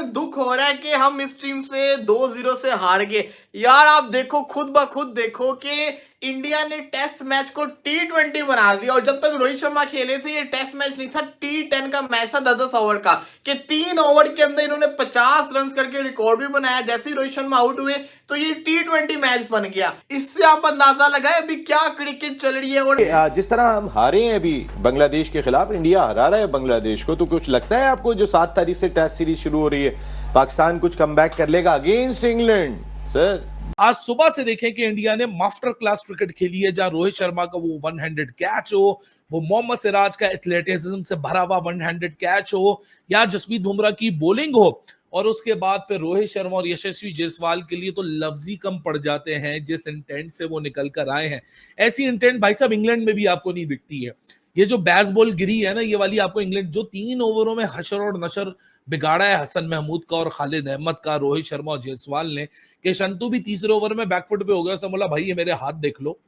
दुख हो रहा है कि हम इस टीम से 2-0 से हार गए। यार आप देखो, खुद ब खुद देखो कि इंडिया ने टेस्ट मैच को T20 बना दिया, और जब तक रोहित शर्मा खेले थे ये टेस्ट मैच नहीं था, T10 का मैच था 10-10 ओवर का, कि 3 ओवर के अंदर इन्होंने 50 रन करके रिकॉर्ड भी बनाया। जैसे ही रोहित शर्मा आउट हुए तो ये T20 मैच बन गया। इससे आप अंदाजा लगाए अभी क्या क्रिकेट चल रही है। और जिस तरह हम हारे हैं अभी बांग्लादेश के खिलाफ, इंडिया हरा रहा है बांग्लादेश को, तो कुछ लगता है आपको जो 7 तारीख से टेस्ट सीरीज शुरू हो रही है, पाकिस्तान कुछ कमबैक कर लेगा अगेंस्ट इंग्लैंड? सर आज सुबह से देखें कि इंडिया ने मास्टर क्लास क्रिकेट खेली है, जहां रोहित शर्मा का वो 100 कैच हो, वो मोहम्मद सिराज का एथलेटिज्म से भरा हुआ 100 कैच हो, या जसप्रीत बुमराह की बॉलिंग हो, और उसके बाद फिर रोहित शर्मा और यशस्वी जायसवाल के लिए तो लफ्ज ही कम पड़ जाते हैं जिस इंटेंट से वो निकल कर आए हैं। ऐसी इंटेंट भाई साहब इंग्लैंड में भी आपको नहीं दिखती है। ये जो बैस बॉल गिरी है ना, ये वाली आपको इंग्लैंड जो 3 ओवरों में हशर और नशर बिगाड़ा है हसन महमूद का और खालिद अहमद का, रोहित शर्मा और जायसवाल ने, कि शंतु भी तीसरे ओवर में बैकफुट पे हो गया। बोला भाई ये मेरे हाथ देख लो,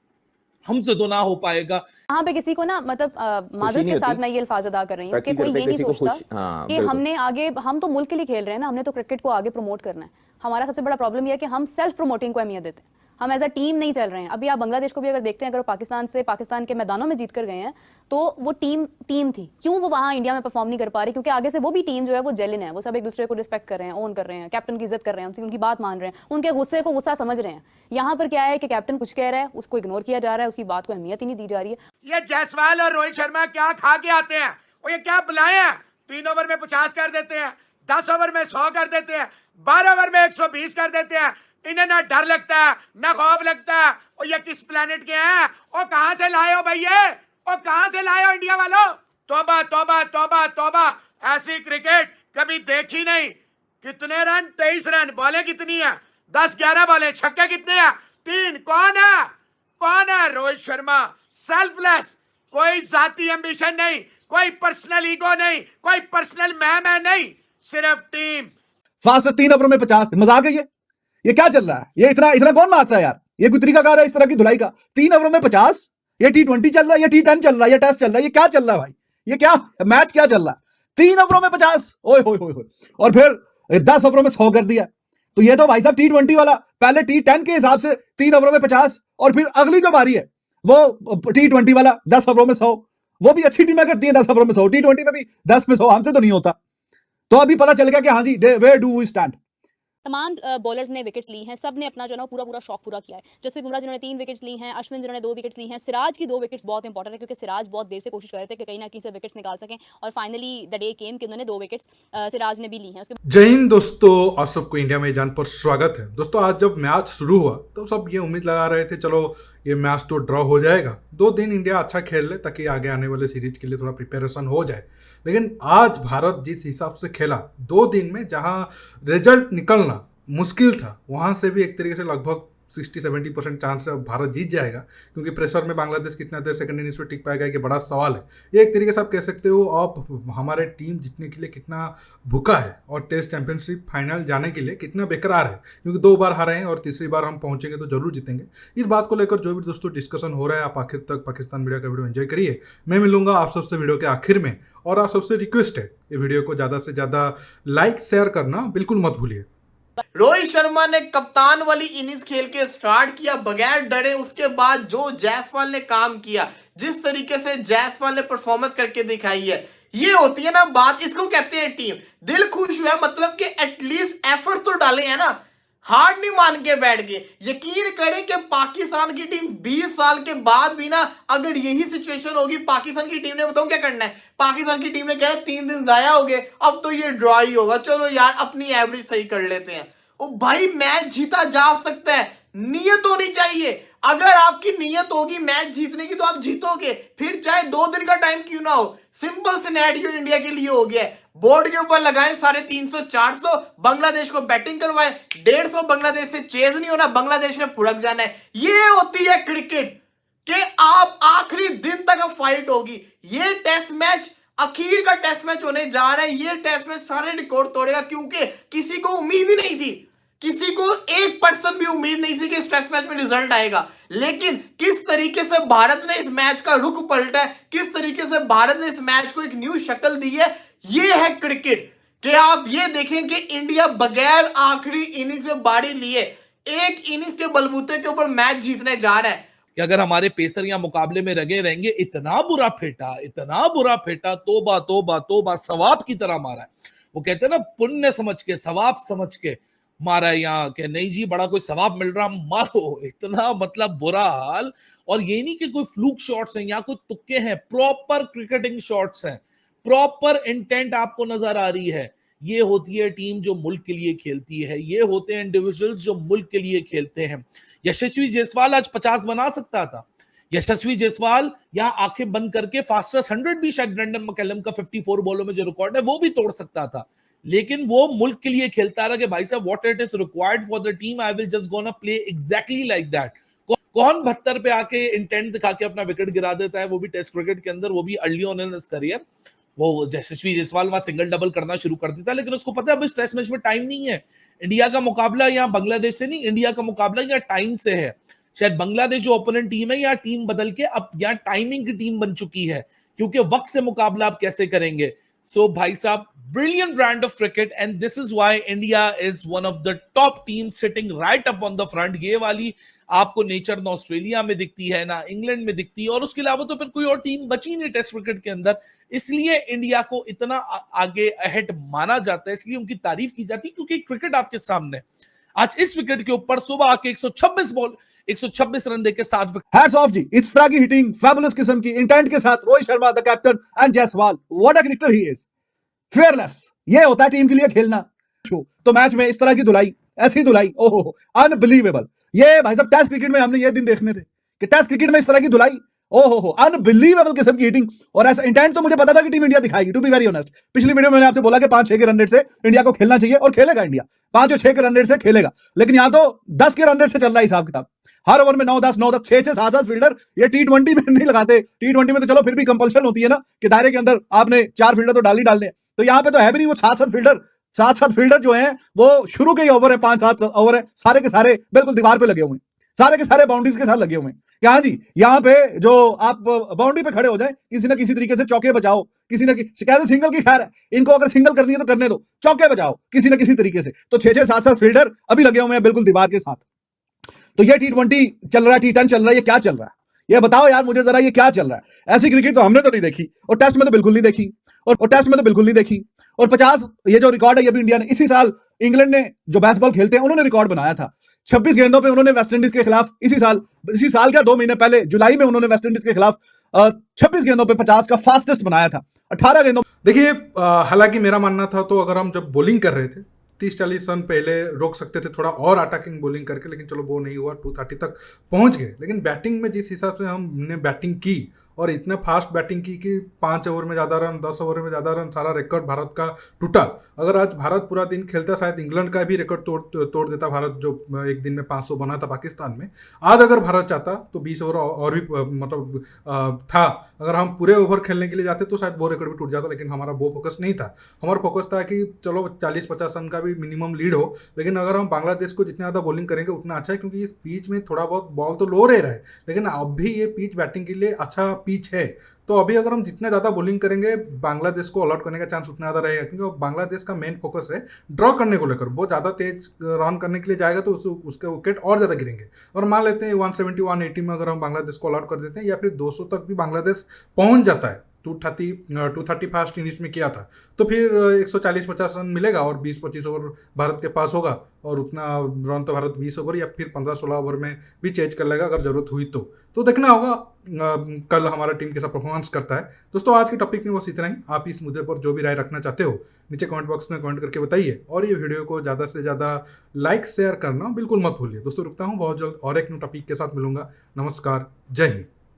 हमसे तो ना हो पाएगा। यहाँ पे किसी को ना मतलब माजरत के साथ मैं ये अल्फाज अदा कर रही हूँ कि कोई ये नहीं सोचता कि हमने आगे, हम तो मुल्क के लिए खेल रहे हैं ना, हमने तो क्रिकेट को आगे प्रमोट करना है। हमारा सबसे बड़ा प्रॉब्लम यह है कि हम सेल्फ प्रमोटिंग को अहमियत देते हैं, हम एज अ टीम नहीं चल रहे हैं। अभी आप बांग्लादेश को भी अगर देखते हैं, अगर पाकिस्तान के मैदानों में जीत कर गए हैं तो वो टीम थी, क्यों वो वहां इंडिया में परफॉर्म नहीं कर पा रही? क्योंकि आगे से वो भी टीम जो है वो जेलिन है, वो सब एक दूसरे को रिस्पेक्ट कर रहे हैं, ओन कर रहे हैं, कैप्टन की इज्जत कर रहे हैं, उनकी बात मान रहे हैं, उनके गुस्से को गुस्सा समझ रहे हैं। यहाँ पर क्या है कि कैप्टन कुछ कह रहा है, उसको इग्नोर किया जा रहा है, उसकी बात को अहमियत ही नहीं दी जा रही है। ये जायसवाल और रोहित शर्मा क्या खा के आते हैं, और ये क्या बुलाए हैं? 3 ओवर में 50 कर देते हैं, 10 ओवर में 100 कर देते हैं, 12 ओवर में 120 कर देते हैं। इन्हें ना डर लगता है ना खौफ लगता है। और ये किस प्लेनेट के हैं? और कहां से लाए हो भैया? और कहां से लाए हो इंडिया वालों? तौबा तौबा तौबा तौबा, ऐसी क्रिकेट कभी देखी नहीं। कितने रन? 23 रन। बॉलें कितनी है? 10-11 बॉलें। छक्के कितने हैं? 3। कौन है? रोहित शर्मा। सेल्फलेस, कोई जाती एम्बिशन नहीं, कोई पर्सनल ईगो नहीं, कोई पर्सनल मैं नहीं, सिर्फ टीम। फास्ट 3 ओवर में 50, मजाक है ये क्या चल रहा है? ये इतना कौन मारता है यार? ये कोई तरीकाकार है इस तरह की धुलाई का? 3 ओवरों में 50? ये T20 चल रहा है, ये T10 चल रहा है, ये टेस्ट चल रहा है, ये क्या चल रहा है भाई? ये क्या मैच क्या चल रहा है? 3 ओवरों में 50, ओए होए, और फिर 10 ओवरों में 100 कर दिया। तो ये तो भाई साहब T20 वाला, पहले T10 के हिसाब से 3 ओवरों में 50, और फिर अगली जो बारी है वो T20 वाला 10 ओवरों में 100। वो भी अच्छी टीमें करती है 10 ओवरों में 100, T20 में भी 10 में 100, हमसे तो नहीं होता। तो अभी पता चल गया कि हाँ जी, वेयर डू वी स्टैंड। तमाम बॉलर्स ने विकेट्स ली हैं, सब ने अपना जो ना पूरा शौक पूरा किया है। जसप्रीत बुमराह जिन्होंने 3 विकेट्स ली हैं, अश्विन जिन्होंने 2 विकेट्स ली हैं, सिराज की 2 विकेट्स बहुत इंपॉर्टेंट है, क्योंकि सिराज बहुत देर से कोशिश कर रहे थे कि कहीं ना कहीं से विकेट्स निकाल सकें, और फाइनली द डे केम कि उन्होंने 2 विकेट्स सिराज ने भी ली हैं। जय हिंद दोस्तों, आप सबको इंडिया में जान पर स्वागत है। दोस्तों आज जब मैच शुरू हुआ तो सब ये उम्मीद लगा रहे थे चलो ये मैच तो ड्रॉ हो जाएगा, 2 दिन इंडिया अच्छा खेल ले ताकि आगे आने वाले सीरीज के लिए थोड़ा प्रिपरेशन हो जाए। लेकिन आज भारत जिस हिसाब से खेला 2 दिन में, जहां रिजल्ट निकलना मुश्किल था, वहां से भी एक तरीके से लगभग 60-70% चांस है भारत जीत जाएगा, क्योंकि प्रेशर में बांग्लादेश कितना देर सेकंड इनिंग्स में टिक पाएगा कि बड़ा सवाल है। ये एक तरीके से आप कह सकते हो अब हमारे टीम जीतने के लिए कितना भूखा है, और टेस्ट चैंपियनशिप फाइनल जाने के लिए कितना बेकरार है, क्योंकि 2 बार हारे हैं और तीसरी बार हम पहुंचेंगे तो जरूर जीतेंगे। इस बात को लेकर जो भी दोस्तों डिस्कशन हो रहा है, आप आखिर तक पाकिस्तान मीडिया का वीडियो एंजॉय करिए। मैं मिलूंगा आप सबसे वीडियो के आखिर में, और आप सबसे रिक्वेस्ट है ये वीडियो को ज़्यादा से ज़्यादा लाइक शेयर करना बिल्कुल मत भूलिए। रोहित शर्मा ने कप्तान वाली इनिंग्स खेल के स्टार्ट किया बगैर डरे। उसके बाद जो जायसवाल ने काम किया, जिस तरीके से जायसवाल ने परफॉर्मेंस करके दिखाई है, ये होती है ना बात, इसको कहते हैं टीम। दिल खुश हुआ, मतलब कि एटलीस्ट एफर्ट तो डाले हैं ना, हार नहीं मान के बैठ गए। यकीन करें कि पाकिस्तान की टीम 20 साल के बाद भी ना, अगर यही सिचुएशन होगी पाकिस्तान की टीम ने, बताऊं क्या करना है? पाकिस्तान की टीम ने कह 3 दिन जाया हो गए, अब तो ये ड्रॉ ही होगा, चलो यार अपनी एवरेज सही कर लेते हैं। ओ भाई, मैच जीता जा सकता है, नीयत होनी चाहिए। अगर आपकी नीयत होगी मैच जीतने की तो आप जीतोगे, फिर चाहे 2 दिन का टाइम क्यों ना हो। सिंपल सिनेरियो इंडिया के लिए हो गया है। बोर्ड के ऊपर लगाएं 350-400, बांग्लादेश को बैटिंग करवाएं, 150 बांग्लादेश से चेज नहीं होना, बांग्लादेश ने फुड़क जाना है। ये होती है क्रिकेट कि आप आखिरी दिन तक फाइट होगी। ये टेस्ट मैच आखिर का टेस्ट मैच होने जा रहा है। ये टेस्ट मैच सारे रिकॉर्ड तोड़ेगा, क्योंकि किसी को उम्मीद ही नहीं थी, किसी को 1% भी उम्मीद नहीं थी कि इस टेस्ट मैच में रिजल्ट आएगा। लेकिन किस तरीके से भारत ने इस मैच का रुख पलटा है, किस तरीके से भारत ने इस मैच को एक न्यू शक्ल दी है, ये है क्रिकेट। कि आप ये देखें कि इंडिया बगैर आखिरी इनिंग से बारी लिए एक इनिंग के बलबूते के ऊपर मैच जीतने जा रहा है। कि अगर हमारे पेसर या मुकाबले में लगे रहेंगे, इतना बुरा फेटा, तोबा तोबा तोबा, सवाब की तरह मारा है। वो कहते हैं ना, पुण्य समझ के, सवाब समझ के मारा है यहाँ के, नहीं जी बड़ा कोई सवाब मिल रहा मारो, इतना मतलब बुरा हाल। और ये नहीं कि कोई फ्लूक शॉट्स हैं, यहाँ कोई तुक्के हैं, प्रॉपर क्रिकेटिंग शॉट्स हैं, प्रॉपर इंटेंट आपको नजर आ रही है। ये होती है टीम जो मुल्क के लिए खेलती है, ये होते हैं इंडिविजुअल्स जो मुल्क के लिए खेलते हैं। यशस्वी जायसवाल आज 50 बना सकता था। यशस्वी जायसवाल यहाँ आंखें बंद करके फास्टेस्ट 100 भी शायद ब्रेंडन मैकलम का 54 बॉलों में जो रिकॉर्ड है वो भी तोड़ सकता था, लेकिन वो मुल्क के लिए खेलता रहा कि भाई साहब what it is required for the team, I will just gonna play exactly like that. कौन 72 पे आके इंटेंट दिखा के अपना विकेट गिरा देता है, वो भी टेस्ट क्रिकेट के अंदर, वो भी early on in his career. वो यशस्वी जायसवाल वहां सिंगल डबल करना शुरू कर देता है, लेकिन उसको पता है अब इस टेस्ट मैच में टाइम नहीं है। इंडिया का मुकाबला यहाँ बांग्लादेश से नहीं, इंडिया का मुकाबला यहाँ टाइम से है। शायद बांग्लादेश जो ओपोनेंट टीम है यहाँ टीम बदल के अब यहाँ टाइमिंग की टीम बन चुकी है, क्योंकि वक्त से मुकाबला आप कैसे करेंगे। सो भाई साहब, brilliant brand of cricket and this is why India is one of the top teams sitting right up on the front। ये वाली आपको नेचर ना ऑस्ट्रेलिया में दिखती है ना इंग्लैंड में दिखती है, और उसके अलावा तो फिर कोई और टीम बची नहीं टेस्ट क्रिकेट के अंदर, इसलिए इंडिया को इतना आगे अहेड माना जाता है, इसलिए उनकी तारीफ की जाती है, क्योंकि क्रिकेट आपके सामने। आज इस विकेट के ऊपर सुबह आके 126 रन देके 7 विकेट। हैट्स ऑफ जी, इस तरह की हिटिंग फैबुलस किस्म की इंटेंट के साथ Rohit Sharma the captain and Jaiswal, what a cricketer he is, fearless. ये होता है टीम के लिए खेलना। तो मैच में इस तरह की धुलाई, ऐसी धुलाई, ओहो अनबिलीवेबल। ये भाई साहब टेस्ट क्रिकेट में हमने ये दिन देखने थे कि टेस्ट क्रिकेट में इस तरह की धुलाई, ओहो अनबिलीवेबल किस्म की हिटिंग। और ऐसा इंटेंट तो मुझे पता था कि टीम इंडिया दिखाएगी, टू बी वेरी ऑनेस्ट। पिछली वीडियो में मैंने आपसे बोला कि 5-6 के रन रेट से इंडिया को खेलना चाहिए, और खेलेगा इंडिया 5 और 6 के रन रेट से खेलेगा, लेकिन यहां तो 10 के रन रेट से चल रहा है हिसाब किताब। हर ओवर में 9-10 6-6 7-7 फील्डर। ये T20 में नहीं लगाते, T20 में तो चलो फिर भी कंपल्शन होती है ना कि दायरे के अंदर आपने 4 फील्डर तो डालने, तो यहाँ पे तो है भी नहीं वो 7-7 फील्डर जो हैं वो शुरू के ही ओवर है, 5-7 ओवर है, सारे के सारे बिल्कुल दीवार पे लगे हुए हैं, सारे के सारे बाउंड्रीज के साथ लगे हुए हैं। क्या जी, यहाँ पे जो आप बाउंड्री पे खड़े हो जाए, किसी ना किसी तरीके से चौके बचाओ, किसी ना कहते सिंगल की खैर है, इनको अगर सिंगल करनी है तो करने दो, चौके बचाओ किसी ना किसी तरीके से। तो 6-6 7-7 फील्डर अभी लगे हुए हैं बिल्कुल दीवार के साथ। तो ये T20 चल रहा है, T10 चल रहा है, ये क्या चल रहा है? ये बताओ यार मुझे जरा, ये क्या चल रहा है? ऐसी क्रिकेट तो हमने तो नहीं देखी, और टेस्ट में तो बिल्कुल नहीं देखी, और 50 ये जो रिकॉर्ड है ये भी इंडिया ने, इसी साल इंग्लैंड ने जो बेसबॉल खेलते हैं उन्होंने रिकॉर्ड बनाया था। 26 गेंदों पे उन्होंने वेस्ट इंडीज के खिलाफ इसी साल क्या 2 महीने पहले जुलाई में उन्होंने वेस्ट इंडीज के खिलाफ 26 गेंदों पे 50 का फास्टेस्ट बनाया था। 18 गेंदों। देखिए, हालांकि मेरा मानना था तो अगर हम जब बॉलिंग कर रहे थे 30-40 रन पहले रोक सकते थे थोड़ा और अटैकिंग बॉलिंग करके, लेकिन चलो वो नहीं हुआ, 230 तक पहुंच गए। लेकिन बैटिंग में जिस हिसाब से हमने बैटिंग की और इतना फास्ट बैटिंग की कि 5 ओवर में ज़्यादा रन, 10 ओवर में ज़्यादा रन, सारा रिकॉर्ड भारत का टूटा। अगर आज भारत पूरा दिन खेलता शायद इंग्लैंड का भी रिकॉर्ड तोड़ देता भारत, जो एक दिन में 500 बना था पाकिस्तान में। आज अगर भारत चाहता तो 20 ओवर और भी मतलब था, अगर हम पूरे ओवर खेलने के लिए जाते तो शायद वो रिकॉर्ड भी टूट जाता, लेकिन हमारा वो फोकस नहीं था। हमारा फोकस था कि चलो 40-50 रन का भी मिनिमम लीड हो, लेकिन अगर हम बांग्लादेश को जितना ज़्यादा बॉलिंग करेंगे उतना अच्छा है, क्योंकि इस पिच में थोड़ा बहुत बॉल तो लो रहा है, लेकिन अब भी ये पिच बैटिंग के लिए अच्छा पिच है। तो अभी अगर हम जितने ज़्यादा बॉलिंग करेंगे बांग्लादेश को ऑल आउट करने का चांस उतना ज़्यादा रहेगा, क्योंकि बांग्लादेश का मेन फोकस है ड्रॉ करने को लेकर। वो ज़्यादा तेज रन करने के लिए जाएगा तो उसके विकेट और ज़्यादा गिरेंगे। और मान लेते हैं 170-180 में अगर हम बांग्लादेश को ऑल आउट कर देते हैं, या फिर 200 तक भी बांग्लादेश पहुँच जाता है, 230 फास्ट इनिंग्स में किया था, तो फिर 140-50 रन मिलेगा और 20-25 ओवर भारत के पास होगा, और उतना रन तो भारत 20 ओवर या फिर 15-16 ओवर में भी चेंज कर लेगा अगर जरूरत हुई तो देखना होगा कल हमारा टीम कैसा परफॉर्मेंस करता है। दोस्तों, आज के टॉपिक में बस इतना ही। आप इस मुद्दे पर जो भी राय रखना चाहते हो नीचे कमेंट बॉक्स में कमेंट करके बताइए, और ये वीडियो को ज़्यादा से ज़्यादा लाइक शेयर करना बिल्कुल मत भूलिए। दोस्तों, रुकता हूँ, बहुत जल्द और एक न्यू टॉपिक के साथ मिलूंगा। नमस्कार, जय हिंद।